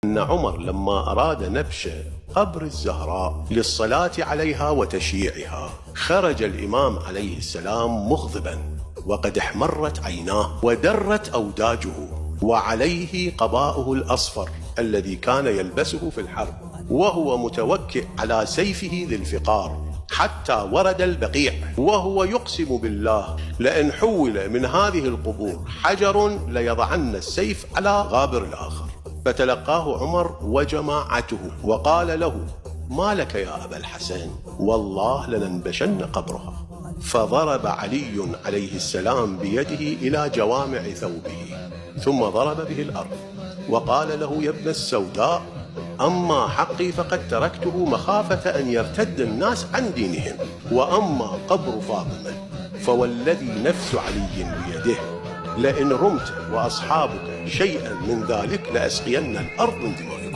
أن عمر لما أراد نبش قبر الزهراء للصلاة عليها وتشييعها، خرج الإمام عليه السلام مغضبا وقد احمرت عيناه ودرت أوداجه، وعليه قباؤه الأصفر الذي كان يلبسه في الحرب، وهو متوكئ على سيفه ذي الفقار، حتى ورد البقيع وهو يقسم بالله لئن حول من هذه القبور حجر ليضعن السيف على غابر الآخر. فتلقاه عمر وجماعته وقال له: ما لك يا أبا الحسن؟ والله لننبشن قبرها. فضرب علي عليه السلام بيده إلى جوامع ثوبه ثم ضرب به الأرض وقال له: يا ابن السوداء، أما حقي فقد تركته مخافة أن يرتد الناس عن دينهم، وأما قبر فاطمة فوالذي نفس علي بيده لئن رمت وأصحابك شيئا من ذلك لأسقين الأرض من دمائهم.